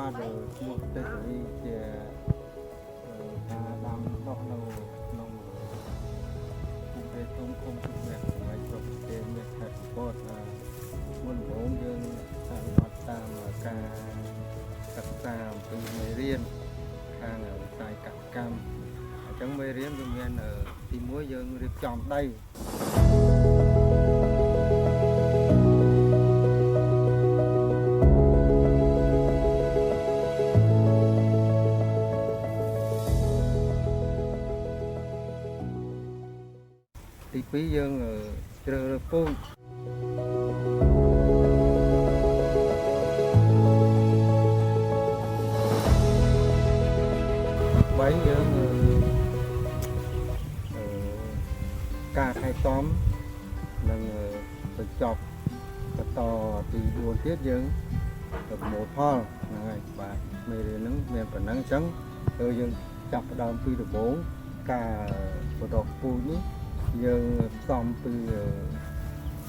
បាទមកទៅជាការដាំដុះនៅក្នុងភូមិពេទុំឃុំទឹកវែកសម្រាប់ប្រទេសមានខេត្តកំពតមុនដំបូងយើងអនុវត្តតាមការសិក្សាអំពីមេរៀនខាងវិស័យកសិកម្មអញ្ចឹងមេរៀនវាមានទី1យើងរៀបចំដីទី2យើងជ្រើសរើសពូជ3យើងការថែទាំនិងបញ្ចប់បន្តទី4ទៀតយើងប្រមូលផលហ្នឹងហើយបាទមេរៀនហ្នឹងមានប៉ុណ្ណឹងអញ្ចឹងយើងចាប់ផ្ដើមពីដំបូងការបន្តពូជនេះយើងផ្សំពី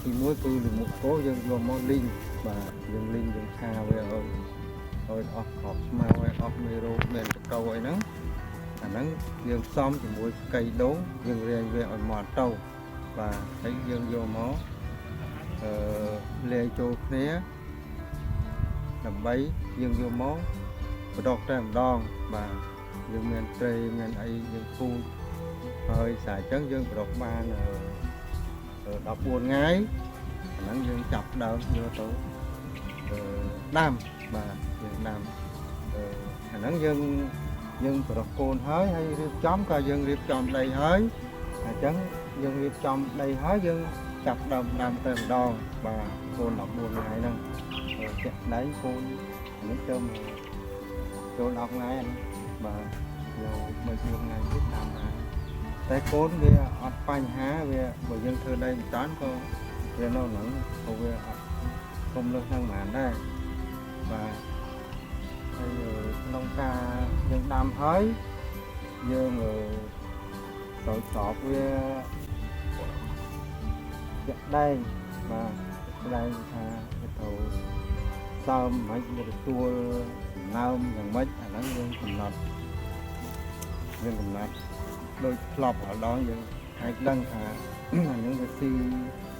ទី1គឺលំមុខគោយើងយកមកលីងបាទយើងលីងយើងឆាវាឲ្យអស់ខប់ស្មៅឲ្យអស់មេរោគមានតកោអីហ្នឹងអាហ្នឹងយើងផ្សំជាមួយស្កៃដូងយើងរាយវាឲ្យម៉ត់ទៅបាទហើយយើងយកមកលាយចូលគ្នាដើម្បីយើងយកមកបដកតែម្ដងបាទយើងមានត្រីមានអីយើងពូជហើយស្អាតអញ្ចឹងយើងប្រកបាន14ថ្ងៃអាហ្នឹងយើងចាប់ដើមយកទៅដាំបាទយើងដាំអាហ្នឹងយើងប្រកកូនហើយរៀបចំក៏យើងរៀបចំដីហើយអញ្ចឹងយើងរៀបចំដីហើយយើងចាប់ដើមដាំតែម្ដងបាទកូន14ថ្ងៃហ្នឹងចាក់ដៃកូននេះចូល10ថ្ងៃហ្នឹងបាទយកមើលថ្ងៃទៀតតាមដែរតែកូនវាអត់បញ្ហាវាបើយើងធ្វើដីមិនតាន់ក៏វានៅហ្នឹងព្រោះវាអត់គុំលើសហ្នឹងហ្មងដែរបាទហើយក្នុងការយើងដាំហើយយើងត្រូវស្របវាចាក់ដែងបាទដែងថាវាត្រូវសើមមិនវាទទួលណើមយ៉ាងម៉េចអាហ្នឹងយើងកំណត់ដូចធ្លាប់រាល់ដងយើងអាចដឹងថាអាហ្នឹងវាស៊ី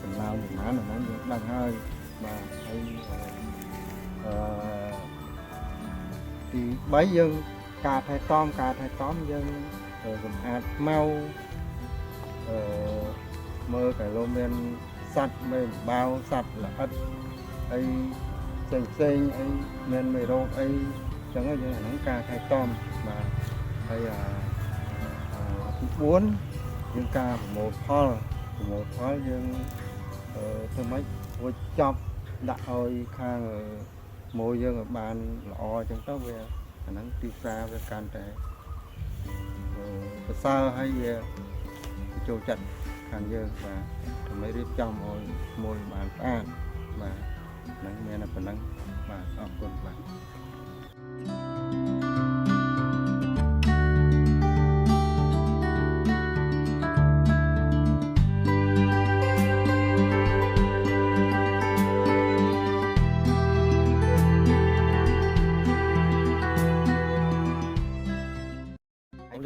សម្លៅប្រហែលអាហ្នឹងយើងដឹងហើយបាទហើយទី3យើងការថែទាំយើងសម្អាតខ្មៅមើលតែលោមានសត្វមេបាវសត្វល្អិតអីផ្សេងអីមានមេរោគអីចឹងយើងអាហ្នឹងការថែទាំបាទហើយទី4យើងការប្រមូលផលយើងធ្វើម៉េចរួចចប់ដាក់ឲ្យខាងម៉ូយើងឲ្យបានល្អអញ្ចឹងទៅវាអាហ្នឹងទីផ្សារវាកាន់តែប្រសើរហើយវាចូលចិត្តខាងយើងបាទដើម្បីរៀបចំឲ្យម៉ូបានស្អាតបាទហ្នឹងមានតែប៉ុណ្ណឹងបាទអរគុណបាទ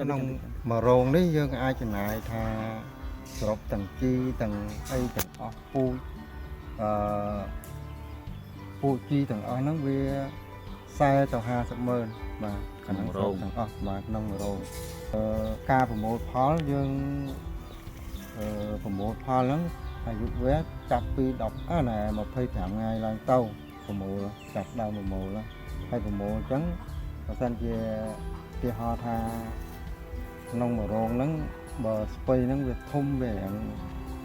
ក្នុងមួយរោងនេះយើងអាចចំណាយថាសរុបទាំងជីទាំងអីទាំងអស់ពូជជីទាំងអស់ហ្នឹងវា40ទៅ50ម៉ឺនបាទក្នុងរោងទាំងអស់បាទក្នុងមួយរោងការប្រមូលផលយើងប្រមូលផលហ្នឹងអាយុវាចាប់ពី20ថ្ងៃឡើងទៅប្រមូលចាប់ដើមប្រមូលហើយប្រមូលអញ្ចឹងបើសិនជាគេហៅថាក្នុងមួយរោងហ្នឹងបើស្ពៃហ្នឹងវាធំវា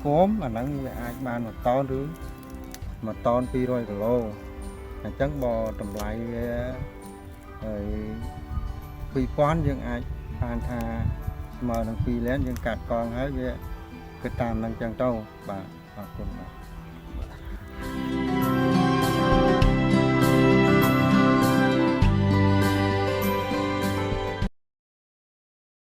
គំអាហ្នឹងវាអាចបាន1តោនឬ1តោន200គីឡូអញ្ចឹងបើតម្លៃវាហើយ2000យើងអាចបានថាស្មើនឹង2លានយើងកាត់កងហើយវាគឺតាមហ្នឹងអញ្ចឹងទៅបាទអរគុណបាទ